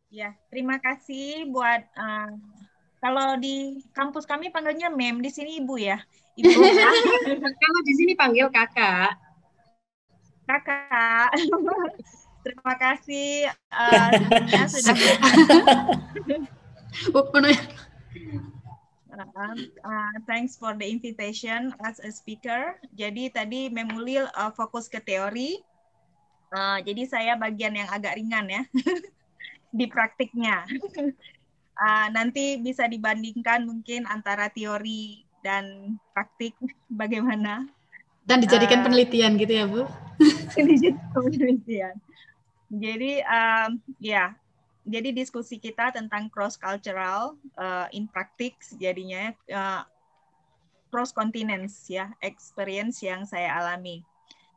Ya, terima kasih buat kalau di kampus kami panggilnya Mem, di sini Ibu ya, Ibu Rina. Kalau di sini panggil kakak. Kakak. Terima kasih sebelumnya sudah thanks for the invitation as a speaker. Jadi tadi Memulil fokus ke teori. Jadi saya bagian yang agak ringan ya di praktiknya. Nanti bisa dibandingkan mungkin antara teori dan praktik bagaimana. Dan dijadikan penelitian gitu ya, Bu? Penelitian. Jadi ya, jadi diskusi kita tentang cross cultural in practice jadinya cross continents ya, experience yang saya alami.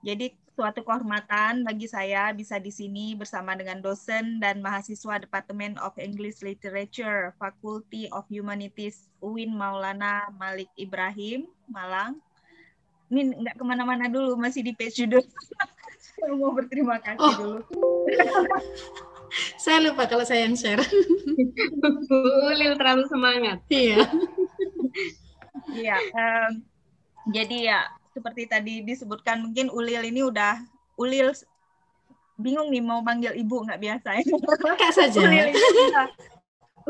Jadi suatu kehormatan bagi saya bisa di sini bersama dengan dosen dan mahasiswa Department of English Literature, Faculty of Humanities UIN Maulana Malik Ibrahim, Malang. Ini nggak kemana-mana dulu, masih di page judul. Saya mau berterima kasih dulu. Saya lupa kalau saya yang share. Bu Ulil terlalu semangat. Iya. Iya, jadi ya seperti tadi disebutkan mungkin Ulil ini Ulil bingung nih mau panggil ibu nggak biasa ya. Kakak saja. Ulil ini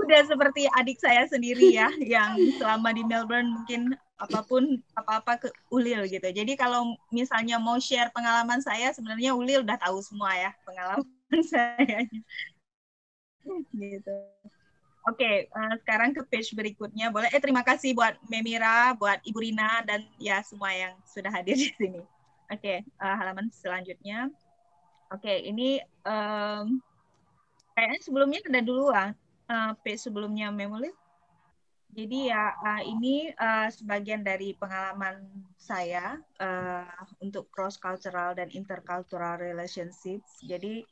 udah seperti adik saya sendiri ya, yang selama di Melbourne mungkin apa-apa ke Ulil gitu. Jadi kalau misalnya mau share pengalaman saya, sebenarnya Ulil udah tahu semua ya pengalaman saya. Gitu. Oke, sekarang ke page berikutnya. Boleh? Terima kasih buat Memira, buat Ibu Rina, dan ya semua yang sudah hadir di sini. Oke, halaman selanjutnya. Oke, ini kayaknya sebelumnya ada dulu page sebelumnya Memulil. Jadi ya ini sebagian dari pengalaman saya untuk cross cultural dan intercultural relationships. Jadi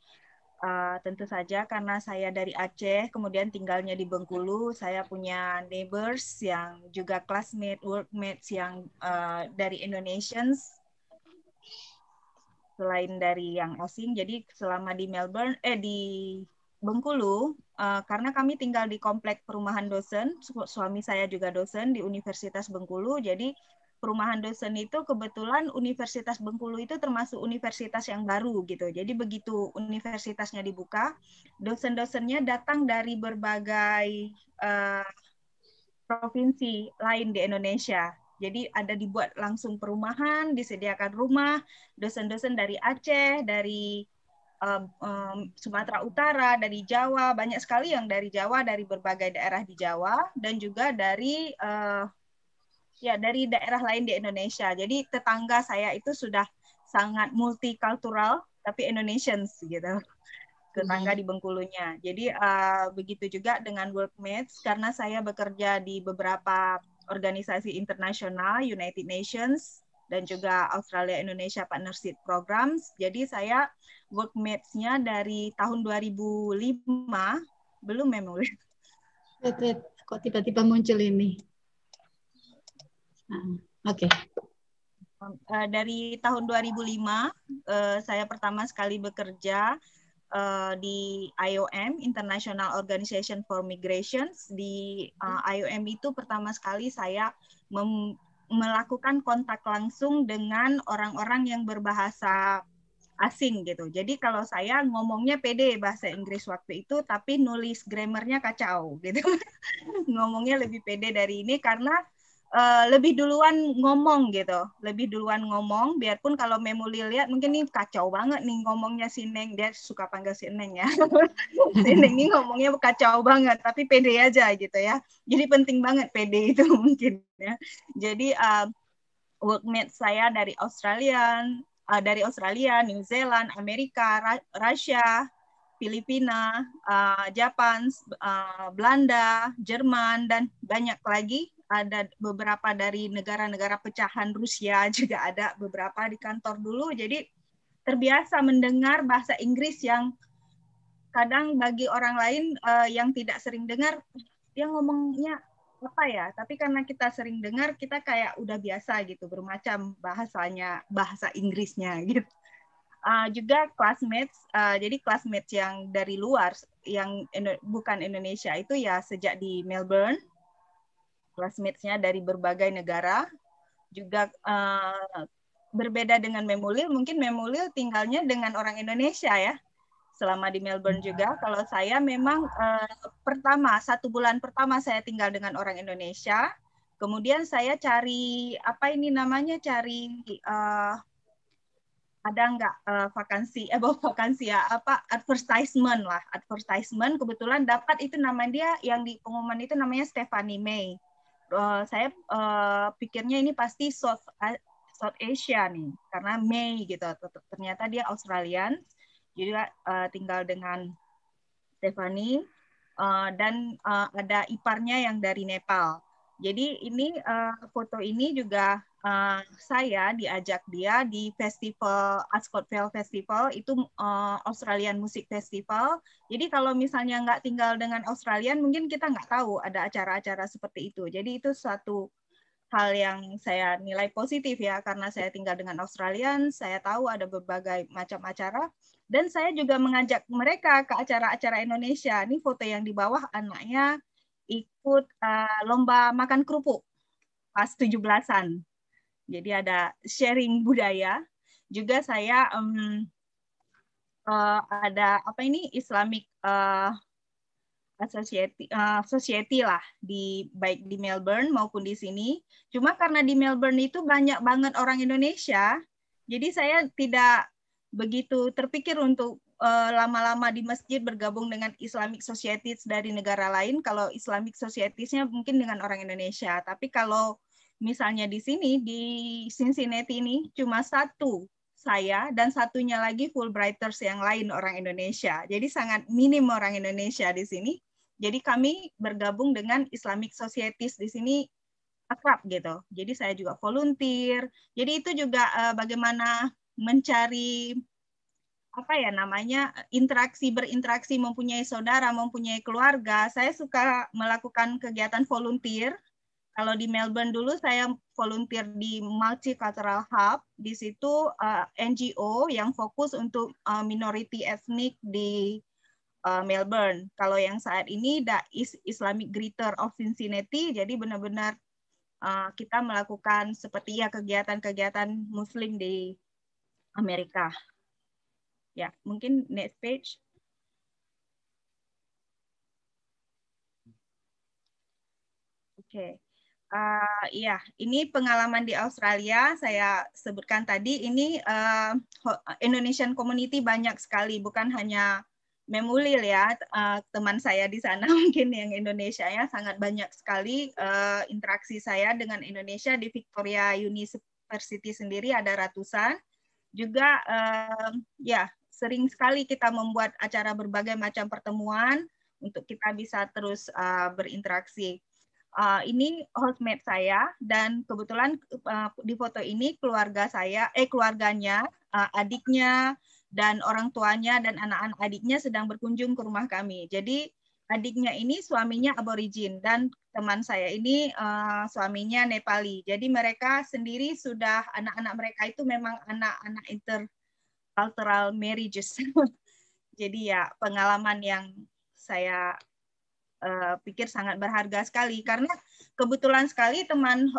tentu saja karena saya dari Aceh, kemudian tinggalnya di Bengkulu, saya punya neighbors yang juga classmate, workmates yang dari Indonesians, selain dari yang asing. Jadi selama di Melbourne, di Bengkulu, karena kami tinggal di komplek perumahan dosen, suami saya juga dosen di Universitas Bengkulu, jadi perumahan dosen itu kebetulan Universitas Bengkulu itu termasuk universitas yang baru gitu. Jadi begitu universitasnya dibuka, dosen-dosennya datang dari berbagai provinsi lain di Indonesia. Jadi ada dibuat langsung perumahan, disediakan rumah, dosen-dosen dari Aceh, dari Sumatera Utara, dari Jawa, banyak sekali yang dari Jawa, dari berbagai daerah di Jawa, dan juga dari dari daerah lain di Indonesia. Jadi tetangga saya itu sudah sangat multikultural, tapi Indonesians gitu, tetangga di Bengkulunya. Jadi begitu juga dengan workmates, karena saya bekerja di beberapa organisasi internasional, United Nations, dan juga Australia Indonesia Partnership Programs. Jadi saya workmates-nya dari tahun 2005, belum memang. Kok tiba-tiba muncul ini? Oke. Dari tahun 2005, saya pertama sekali bekerja di IOM, International Organization for Migrations. Di IOM itu pertama sekali saya melakukan kontak langsung dengan orang-orang yang berbahasa asing gitu. Jadi kalau saya ngomongnya pede bahasa Inggris waktu itu, tapi nulis grammarnya kacau gitu. Ngomongnya lebih pede dari ini karena lebih duluan ngomong gitu, lebih duluan ngomong, biarpun kalau Memuli lihat mungkin ini kacau banget nih ngomongnya si Neng, dia suka panggil si Neng ya. Si Neng ini ngomongnya kacau banget, tapi pede aja gitu ya. Jadi penting banget pede itu mungkin ya. Jadi workmate saya dari Australia, New Zealand, Amerika, Rusia, Filipina, Jepang, Belanda, Jerman, dan banyak lagi. Ada beberapa dari negara-negara pecahan Rusia juga ada beberapa di kantor dulu. Jadi terbiasa mendengar bahasa Inggris yang kadang bagi orang lain yang tidak sering dengar, dia ngomongnya apa ya, tapi karena kita sering dengar, kita kayak udah biasa gitu, bermacam bahasa Inggrisnya gitu. Juga classmates, jadi classmates yang dari luar, yang bukan Indonesia itu ya sejak di Melbourne, classmates-nya dari berbagai negara. Juga berbeda dengan Memulil, mungkin Memulil tinggalnya dengan orang Indonesia ya, selama di Melbourne juga. Kalau saya memang pertama, 1 bulan pertama saya tinggal dengan orang Indonesia, kemudian saya cari, apa ini namanya, cari ada nggak vakansi, vakansi ya, apa, advertisement lah, advertisement, kebetulan dapat itu nama dia, yang di pengumuman itu namanya Stephanie May. Saya pikirnya ini pasti South Asia nih, karena May gitu, ternyata dia Australian, jadi tinggal dengan Stephanie, dan ada iparnya yang dari Nepal. Jadi ini foto ini juga saya diajak dia di festival Ascot Vale Festival, itu Australian Music Festival. Jadi kalau misalnya nggak tinggal dengan Australian, mungkin kita nggak tahu ada acara-acara seperti itu. Jadi itu suatu hal yang saya nilai positif ya, karena saya tinggal dengan Australian, saya tahu ada berbagai macam acara, dan saya juga mengajak mereka ke acara-acara Indonesia. Ini foto yang di bawah, anaknya ikut lomba makan kerupuk pas 17-an. Jadi ada sharing budaya. Juga saya ada apa ini, Islamic society lah, baik di Melbourne maupun di sini. Cuma karena di Melbourne itu banyak banget orang Indonesia, jadi saya tidak begitu terpikir untuk lama-lama di masjid bergabung dengan Islamic Societies dari negara lain. Kalau Islamic Societiesnya mungkin dengan orang Indonesia, tapi kalau misalnya di sini di Cincinnati ini cuma satu saya dan satunya lagi Fulbrighters yang lain orang Indonesia. Jadi sangat minim orang Indonesia di sini. Jadi kami bergabung dengan Islamic Societies di sini akrab gitu. Jadi saya juga volunteer. Jadi itu juga bagaimana mencari apa ya namanya, berinteraksi, mempunyai saudara, mempunyai keluarga. Saya suka melakukan kegiatan volunteer. Kalau di Melbourne dulu saya volunteer di Multicultural Hub. Di situ NGO yang fokus untuk minority etnik di Melbourne. Kalau yang saat ini Islamic Greater of Cincinnati, jadi benar-benar kita melakukan seperti ya kegiatan-kegiatan Muslim di Amerika. Ya, mungkin next page. Oke. Iya, ini pengalaman di Australia saya sebutkan tadi. Ini Indonesian community banyak sekali, bukan hanya Memulil ya, teman saya di sana mungkin yang Indonesia ya, sangat banyak sekali interaksi saya dengan Indonesia. Di Victoria University sendiri ada ratusan. Juga ya sering sekali kita membuat acara berbagai macam pertemuan untuk kita bisa terus berinteraksi. Ini housemate saya, dan kebetulan di foto ini keluarganya, adiknya dan orang tuanya dan anak-anak adiknya sedang berkunjung ke rumah kami. Jadi adiknya ini suaminya aborigin dan teman saya ini suaminya Nepali. Jadi mereka sendiri sudah, anak-anak mereka itu memang anak-anak intercultural marriages. Jadi ya pengalaman yang saya pikir sangat berharga sekali, karena kebetulan sekali teman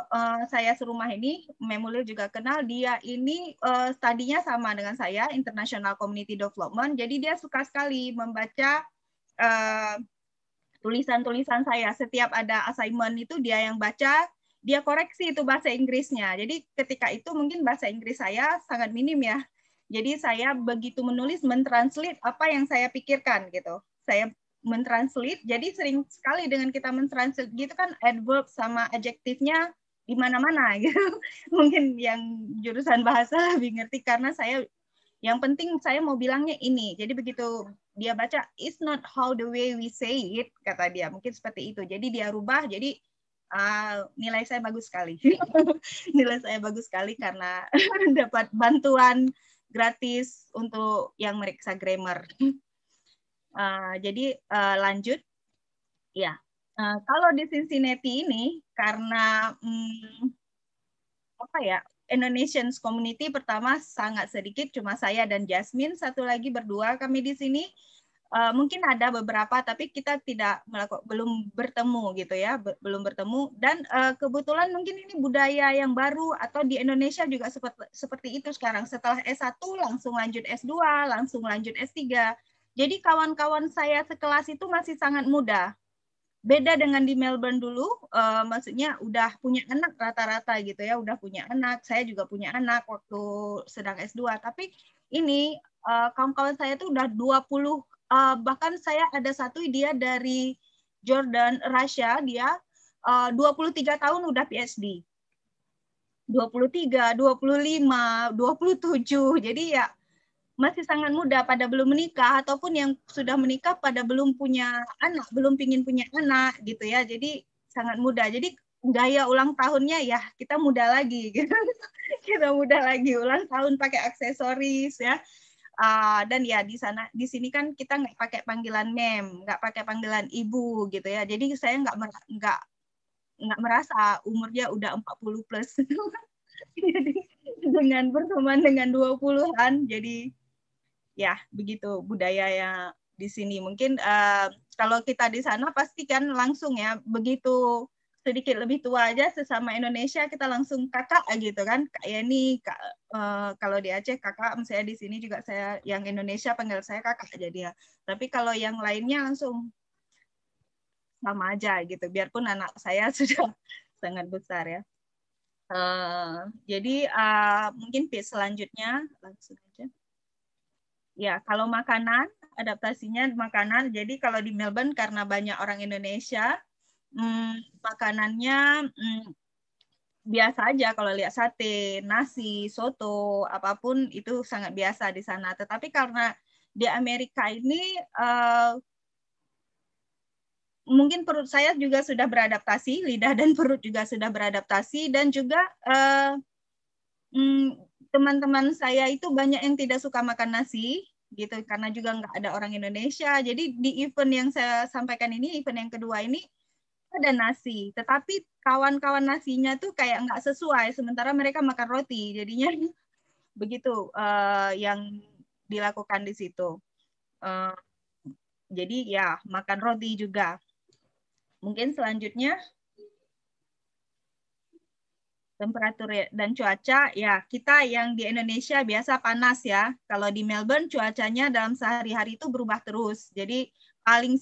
saya serumah ini, Memulil juga kenal, dia ini studinya sama dengan saya, International Community Development, jadi dia suka sekali membaca tulisan-tulisan saya. Setiap ada assignment itu dia yang baca, dia koreksi itu bahasa Inggrisnya. Jadi ketika itu mungkin bahasa Inggris saya sangat minim ya. Jadi saya begitu menulis, mentranslate apa yang saya pikirkan gitu. Saya mentranslate, jadi sering sekali dengan kita mentranslate gitu kan, adverb sama adjektifnya di mana-mana gitu. Mungkin yang jurusan bahasa lebih ngerti, karena saya yang penting saya mau bilangnya ini. Jadi begitu dia baca, it's not how the way we say it, kata dia. Mungkin seperti itu. Jadi dia rubah, jadi nilai saya bagus sekali. Nilai saya bagus sekali karena dapat bantuan gratis untuk yang meriksa grammar. Jadi lanjut, ya. Kalau di Cincinnati ini karena apa ya, Indonesian community pertama sangat sedikit, cuma saya dan Jasmine, satu lagi berdua kami di sini. Mungkin ada beberapa, tapi kita tidak belum bertemu gitu ya, belum bertemu. Dan kebetulan mungkin ini budaya yang baru, atau di Indonesia juga seperti itu sekarang. Setelah S1 langsung lanjut S2, langsung lanjut S3. Jadi kawan-kawan saya sekelas itu masih sangat muda. Beda dengan di Melbourne dulu, maksudnya udah punya anak rata-rata gitu ya, udah punya anak. Saya juga punya anak waktu sedang S2. Tapi ini kawan-kawan saya tuh udah 20, bahkan saya ada satu dia dari Jordan, Russia, dia 23 tahun udah PhD. 23, 25, 27. Jadi ya masih sangat muda, pada belum menikah, ataupun yang sudah menikah pada belum punya anak, belum pingin punya anak gitu ya. Jadi sangat muda. Jadi gaya ulang tahunnya ya kita muda lagi gitu. Kita muda lagi, ulang tahun pakai aksesoris ya. Dan ya di sini kan kita nggak pakai panggilan mem, nggak pakai panggilan ibu gitu ya. Jadi saya nggak merasa umurnya udah 40 plus. Jadi dengan berteman dengan 20-an, jadi ya begitu budaya di sini. Mungkin kalau kita di sana pasti kan langsung ya, begitu sedikit lebih tua aja sesama Indonesia kita langsung kakak gitu kan, Kak Yeni, kalau di Aceh kakak, misalnya di sini juga saya yang Indonesia panggil saya kakak jadi ya. Tapi kalau yang lainnya langsung sama aja gitu, biarpun anak saya sudah sangat besar ya. Jadi mungkin selanjutnya langsung aja. Ya, kalau makanan, adaptasinya makanan. Jadi kalau di Melbourne karena banyak orang Indonesia, makanannya biasa aja. Kalau lihat sate, nasi, soto, apapun itu sangat biasa di sana. Tetapi karena di Amerika ini mungkin perut saya juga sudah beradaptasi, lidah dan perut juga sudah beradaptasi, dan juga teman-teman saya itu banyak yang tidak suka makan nasi gitu, karena juga nggak ada orang Indonesia. Jadi di event yang saya sampaikan ini, event yang kedua ini ada nasi, tetapi kawan-kawan nasinya tuh kayak nggak sesuai, sementara mereka makan roti, jadinya begitu yang dilakukan di situ. Jadi ya makan roti juga. Mungkin selanjutnya temperatur dan cuaca, ya kita yang di Indonesia biasa panas ya. Kalau di Melbourne cuacanya dalam sehari-hari itu berubah terus. Jadi paling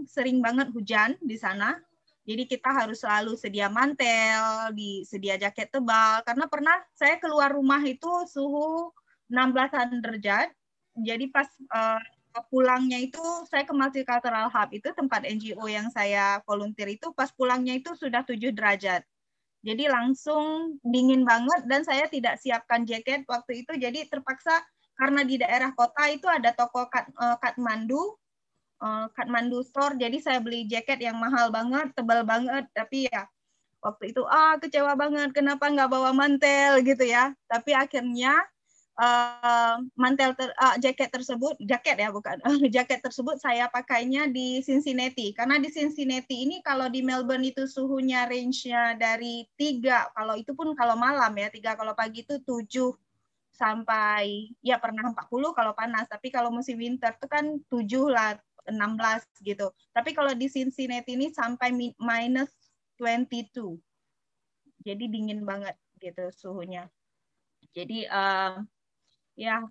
sering banget hujan di sana. Jadi kita harus selalu sedia mantel, sedia jaket tebal. Karena pernah saya keluar rumah itu suhu 16-an derajat. Jadi pas pulangnya itu saya ke Multicultural Hub, itu tempat NGO yang saya volunteer itu, pas pulangnya itu sudah 7 derajat. Jadi langsung dingin banget, dan saya tidak siapkan jaket waktu itu, jadi terpaksa karena di daerah kota itu ada toko Kathmandu Store, jadi saya beli jaket yang mahal banget, tebal banget, tapi ya waktu itu kecewa banget kenapa nggak bawa mantel gitu ya. Tapi akhirnya jaket tersebut saya pakainya di Cincinnati, karena di Cincinnati ini kalau di Melbourne itu suhunya range-nya dari 3, kalau itu pun kalau malam ya, 3 kalau pagi itu 7 sampai ya pernah 40 kalau panas, tapi kalau musim winter itu kan 7 lah, 16 gitu. Tapi kalau di Cincinnati ini sampai minus 22. Jadi dingin banget gitu suhunya. Jadi ya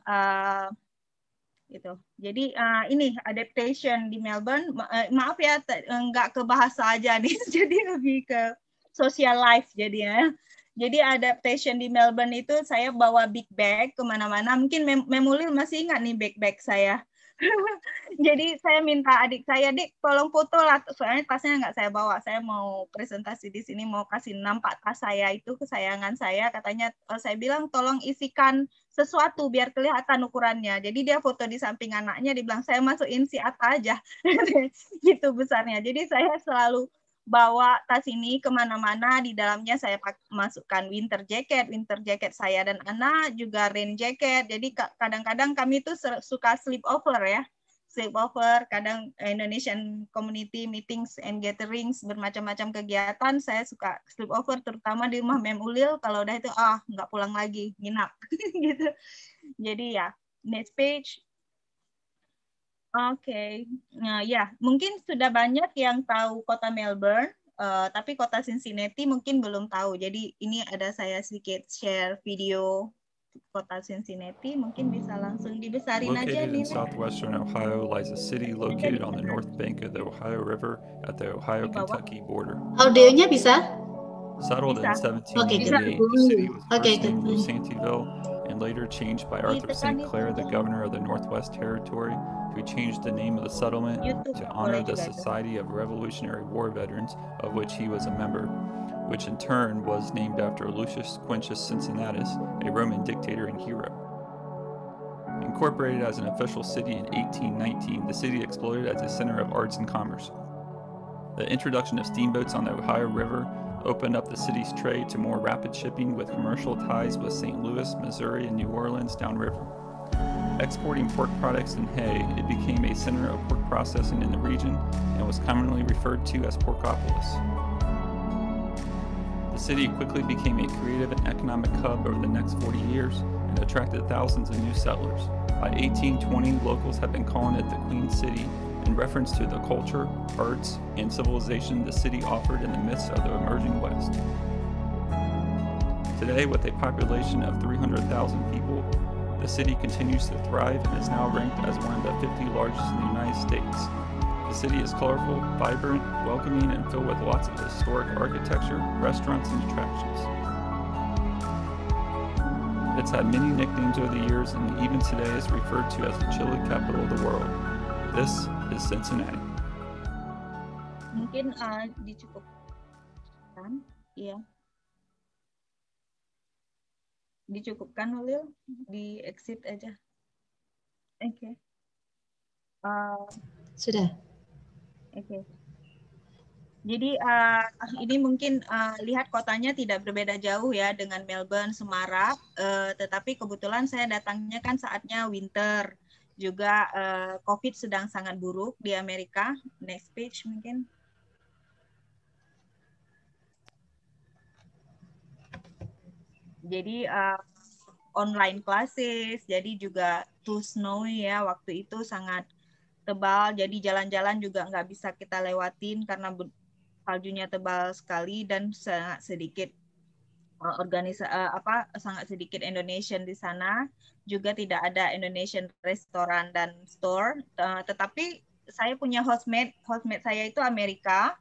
gitu. Jadi ini adaptation di Melbourne. Maaf ya, nggak ke bahasa aja nih, jadi lebih ke social life jadinya. Jadi adaptation di Melbourne itu saya bawa big bag kemana-mana. Mungkin Memulil masih ingat nih bag saya. Jadi saya minta adik saya, Dik tolong foto lah, soalnya tasnya nggak saya bawa, saya mau presentasi di sini, mau kasih nampak tas saya itu kesayangan saya, katanya saya bilang tolong isikan sesuatu biar kelihatan ukurannya. Jadi dia foto di samping anaknya, dibilang saya masukin si Atta aja, gitu besarnya. Jadi saya selalu bawa tas ini kemana-mana, di dalamnya saya masukkan winter jacket saya dan anak, juga rain jacket. Jadi kadang-kadang kami tuh suka sleep over ya, kadang Indonesian community meetings and gatherings, bermacam-macam kegiatan, saya suka sleep over, terutama di rumah Mem Ulil, kalau udah itu nggak pulang lagi, nginap gitu. Jadi ya next page. Oke. Nah, ya, mungkin sudah banyak yang tahu kota Melbourne, tapi kota Cincinnati mungkin belum tahu. Jadi ini ada saya sedikit share video kota Cincinnati, mungkin bisa langsung dibesarin aja Located in nih. southwestern Ohio lies a city located on the north bank of the Ohio River at the Ohio-Kentucky border. Audionya bisa? Settled in Bisa. 1788, the city was Okay, first named good. Losantiville and later changed by Arthur St. Clair, the governor of the Northwest Territory, who changed the name of the settlement to honor the Society of Revolutionary War Veterans, of which he was a member, which in turn was named after Lucius Quintus Cincinnatus, a Roman dictator and hero. Incorporated as an official city in 1819, the city exploded as a center of arts and commerce. The introduction of steamboats on the Ohio River opened up the city's trade to more rapid shipping with commercial ties with St. Louis, Missouri, and New Orleans downriver. Exporting pork products and hay, it became a center of pork processing in the region and was commonly referred to as Porkopolis. The city quickly became a creative and economic hub over the next 40 years and attracted thousands of new settlers. By 1820, locals had been calling it the Queen City in reference to the culture, arts, and civilization the city offered in the midst of the emerging West. Today, with a population of 300,000 people, the city continues to thrive and is now ranked as one of the 50 largest in the United States. The city is colorful, vibrant, welcoming, and filled with lots of historic architecture, restaurants, and attractions. It's had many nicknames over the years and even today is referred to as the chili capital of the world. This is Cincinnati. Mungkin dicukupkan, iya. Dicukupkan, Ulil, di exit aja. Oke. Sudah. Oke. Jadi ini mungkin lihat kotanya tidak berbeda jauh ya dengan Melbourne, Semarak, tetapi kebetulan saya datangnya kan saatnya winter. Juga COVID sedang sangat buruk di Amerika. Next page mungkin. Jadi online classes, jadi juga too snowy ya, waktu itu sangat tebal, jadi jalan-jalan juga nggak bisa kita lewatin karena saljunya tebal sekali dan sangat sedikit sangat sedikit Indonesian di sana, juga tidak ada Indonesian restoran dan store, tetapi saya punya hostmate saya itu Amerika,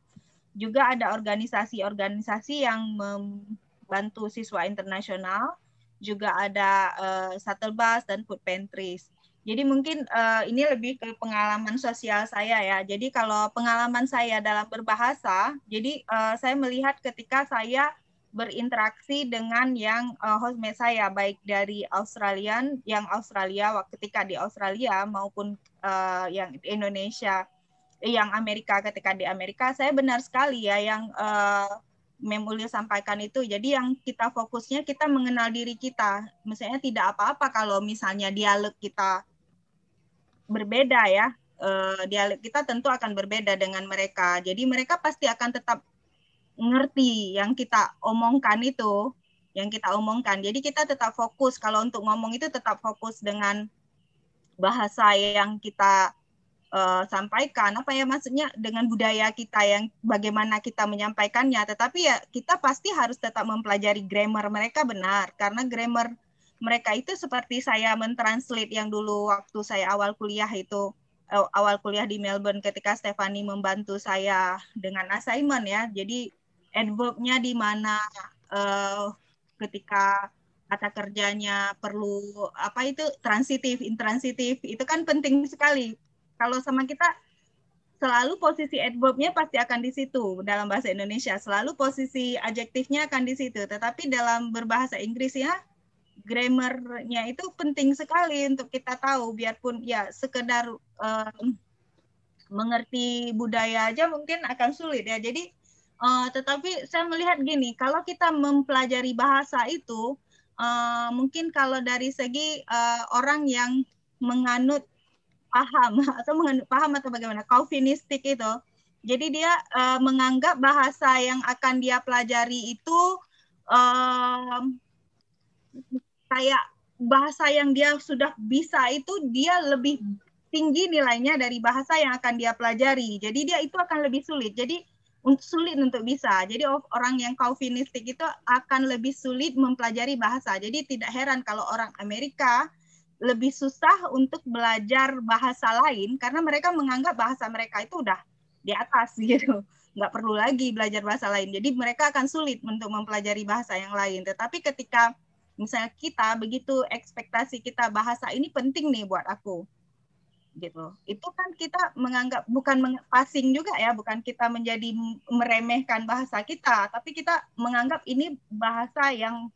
juga ada organisasi-organisasi yang membantu siswa internasional, juga ada shuttle bus dan food pantries. Jadi mungkin ini lebih ke pengalaman sosial saya ya. Jadi kalau pengalaman saya dalam berbahasa, jadi saya melihat ketika saya berinteraksi dengan yang hostmate saya, baik dari Australian, yang Australia ketika di Australia maupun yang Indonesia, yang Amerika ketika di Amerika, saya benar sekali ya yang Mem Ulil sampaikan itu. Jadi yang kita fokusnya kita mengenal diri kita. Misalnya tidak apa-apa kalau misalnya dialek kita berbeda ya. Dialek kita tentu akan berbeda dengan mereka. Jadi mereka pasti akan tetap ngerti yang kita omongkan itu, yang kita omongkan. Jadi kita tetap fokus, kalau untuk ngomong itu tetap fokus dengan bahasa yang kita sampaikan, apa ya maksudnya, dengan budaya kita yang bagaimana kita menyampaikannya. Tetapi ya kita pasti harus tetap mempelajari grammar mereka benar, karena grammar mereka itu seperti saya mentranslate yang dulu waktu saya awal kuliah di Melbourne ketika Stephanie membantu saya dengan assignment ya. Jadi adverb-nya di mana, ketika kata kerjanya perlu transitif, intransitif, itu kan penting sekali. Kalau sama kita selalu posisi adverb-nya pasti akan di situ dalam bahasa Indonesia, selalu posisi adjektifnya akan di situ. Tetapi dalam berbahasa Inggris ya, grammar-nya itu penting sekali untuk kita tahu, biarpun ya sekedar mengerti budaya aja mungkin akan sulit ya. Jadi tetapi saya melihat gini, kalau kita mempelajari bahasa itu, mungkin kalau dari segi orang yang menganut paham atau bagaimana, Calvinistik itu, jadi dia menganggap bahasa yang akan dia pelajari itu kayak bahasa yang dia sudah bisa itu dia lebih tinggi nilainya dari bahasa yang akan dia pelajari. Jadi dia itu akan lebih sulit. Jadi sulit untuk bisa. Jadi orang yang Calvinistik itu akan lebih sulit mempelajari bahasa. Jadi tidak heran kalau orang Amerika lebih susah untuk belajar bahasa lain karena mereka menganggap bahasa mereka itu udah di atas gitu. Nggak perlu lagi belajar bahasa lain. Jadi mereka akan sulit untuk mempelajari bahasa yang lain. Tetapi ketika misalnya kita begitu ekspektasi kita bahasa ini penting nih buat aku gitu. Itu kan kita menganggap bukan passing juga ya, bukan kita menjadi meremehkan bahasa kita, tapi kita menganggap ini bahasa yang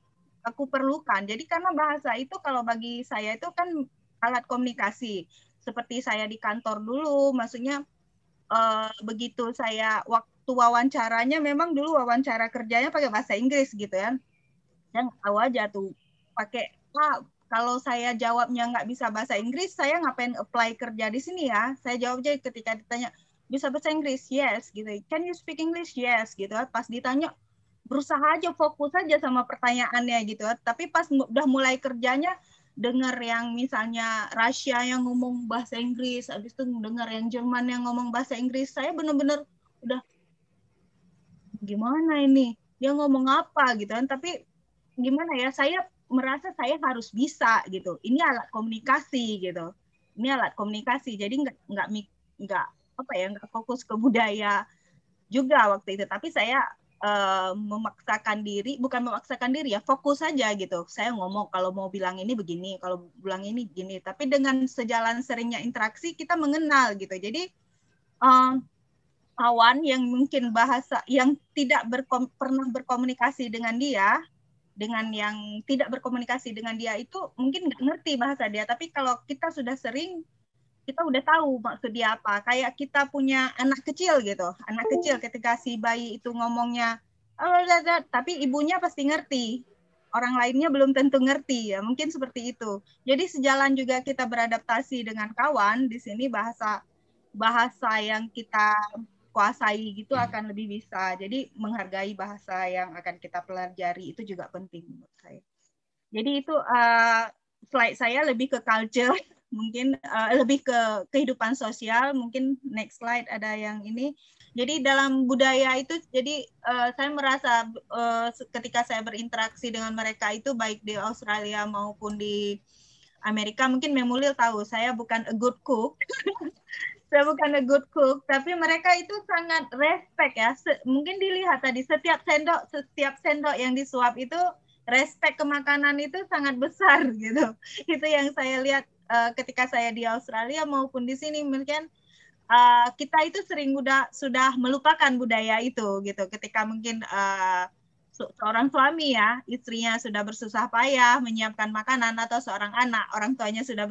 aku perlukan. Jadi karena bahasa itu kalau bagi saya itu kan alat komunikasi. Seperti saya di kantor dulu, maksudnya begitu saya waktu wawancaranya memang dulu wawancara kerjanya pakai bahasa Inggris gitu ya. Yang tahu aja tuh pakai kalau saya jawabnya nggak bisa bahasa Inggris, saya ngapain apply kerja di sini ya? Saya jawab aja ketika ditanya, bisa bahasa Inggris? Yes, gitu. Can you speak English? Yes, gitu. Pas ditanya, berusaha aja fokus aja sama pertanyaannya gitu. Tapi pas udah mulai kerjanya, dengar yang misalnya Rusia yang ngomong bahasa Inggris, habis itu dengar yang Jerman yang ngomong bahasa Inggris, saya benar-benar udah gimana ini? Dia ngomong apa gitu kan? Tapi gimana ya? Saya merasa saya harus bisa gitu. Ini alat komunikasi gitu. Ini alat komunikasi. Jadi nggak fokus ke budaya juga waktu itu. Tapi saya memaksakan diri, bukan memaksakan diri ya, fokus saja gitu. Saya ngomong kalau mau bilang ini begini, kalau bilang ini begini. Tapi dengan sejalan seringnya interaksi kita mengenal gitu. Jadi kawan yang mungkin bahasa yang tidak pernah berkomunikasi dengan dia, dengan yang tidak berkomunikasi dengan dia itu mungkin nggak ngerti bahasa dia, tapi kalau kita sudah sering, kita udah tahu maksud dia apa. Kayak kita punya anak kecil gitu, anak kecil ketika si bayi itu ngomongnya, tapi ibunya pasti ngerti, orang lainnya belum tentu ngerti ya, mungkin seperti itu. Jadi sejalan juga kita beradaptasi dengan kawan, di sini bahasa yang kita kuasai gitu akan lebih bisa. Jadi menghargai bahasa yang akan kita pelajari itu juga penting menurut saya. Jadi itu slide saya lebih ke culture, mungkin lebih ke kehidupan sosial. Mungkin next slide ada yang ini. Jadi dalam budaya itu, jadi saya merasa ketika saya berinteraksi dengan mereka itu baik di Australia maupun di Amerika, mungkin Memulil tahu saya bukan a good cook. Saya bukan a good cook, tapi mereka itu sangat respect ya. Mungkin dilihat tadi setiap sendok yang disuap itu respect ke makanan itu sangat besar gitu. Itu yang saya lihat ketika saya di Australia maupun di sini, mungkin kita itu sering sudah melupakan budaya itu gitu. Ketika mungkin seorang suami ya, istrinya sudah bersusah payah menyiapkan makanan, atau seorang anak, orang tuanya sudah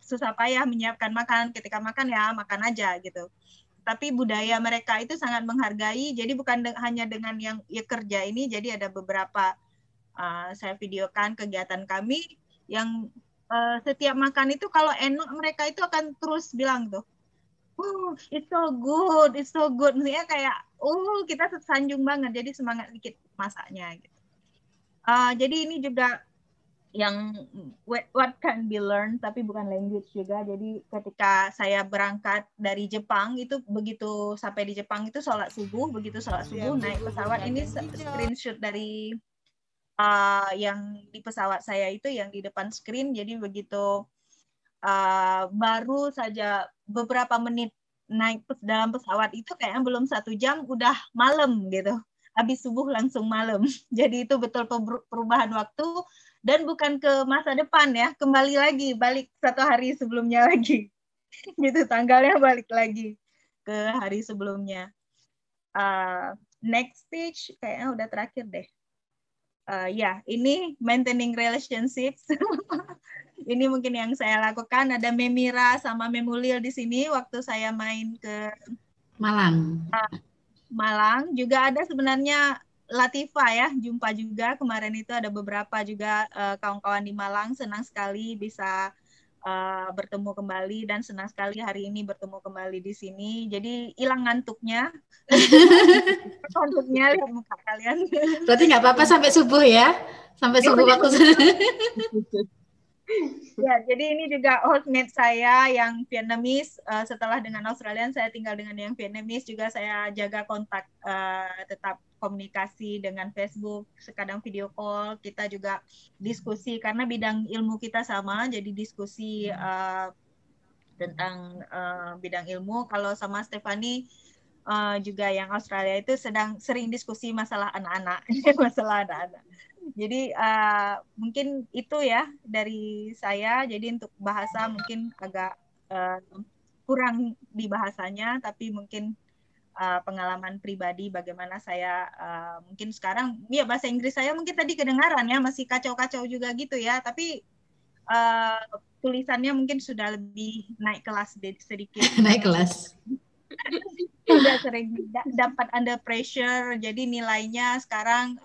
susah payah menyiapkan makanan, ketika makan ya makan aja gitu. Tapi budaya mereka itu sangat menghargai, jadi bukan hanya dengan yang ya, kerja ini, jadi ada beberapa saya videokan kegiatan kami yang setiap makan itu kalau enak mereka itu akan terus bilang tuh, it's so good, it's so good. Maksudnya kayak, kita tersanjung banget, jadi semangat dikit masaknya. Gitu. Jadi ini juga yang what can be learned, tapi bukan language juga. Jadi ketika saya berangkat dari Jepang, itu begitu sampai di Jepang itu sholat subuh, begitu sholat subuh naik pesawat, ini screenshot dari yang di pesawat saya itu, yang di depan screen. Jadi begitu baru saja beberapa menit naik dalam pesawat itu kayaknya belum 1 jam udah malam gitu, habis subuh langsung malam. Jadi itu betul perubahan waktu, dan bukan ke masa depan ya, kembali lagi balik 1 hari sebelumnya lagi gitu, tanggalnya balik lagi ke hari sebelumnya. Next stage kayaknya udah terakhir deh. Ya, ini maintaining relationships. Ini mungkin yang saya lakukan. Ada Memira sama Memulil di sini waktu saya main ke Malang. Malang. Juga ada sebenarnya Latifa ya, jumpa juga kemarin itu, ada beberapa juga kawan-kawan di Malang. Senang sekali bisa bertemu kembali, dan senang sekali hari ini bertemu kembali di sini. Jadi hilang ngantuknya. Ngantuknya lihat muka kalian. Berarti nggak apa-apa sampai subuh ya? Sampai subuh waktu. Ya, jadi ini juga housemate saya yang Vietnamese. Setelah dengan Australian, saya tinggal dengan yang Vietnamese juga. Saya jaga kontak, tetap komunikasi dengan Facebook, sekadang video call. Kita juga diskusi karena bidang ilmu kita sama, jadi diskusi tentang bidang ilmu. Kalau sama Stephanie juga yang Australia itu sering diskusi masalah anak-anak, masalah anak-anak. Jadi mungkin itu ya dari saya. Jadi untuk bahasa mungkin agak kurang di bahasanya, tapi mungkin pengalaman pribadi bagaimana saya mungkin sekarang ya bahasa Inggris saya mungkin tadi kedengaran ya masih kacau-kacau juga gitu ya, tapi tulisannya mungkin sudah lebih naik kelas sedikit. Naik kelas. Sudah sering dapat under pressure, jadi nilainya sekarang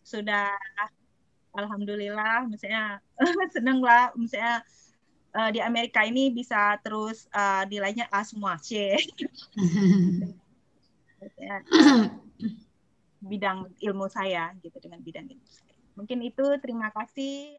sudah alhamdulillah, misalnya seneng lah, misalnya di Amerika ini bisa terus nilainya A semua, C. Bidang ilmu saya gitu, dengan bidang ilmu saya. Mungkin itu, terima kasih.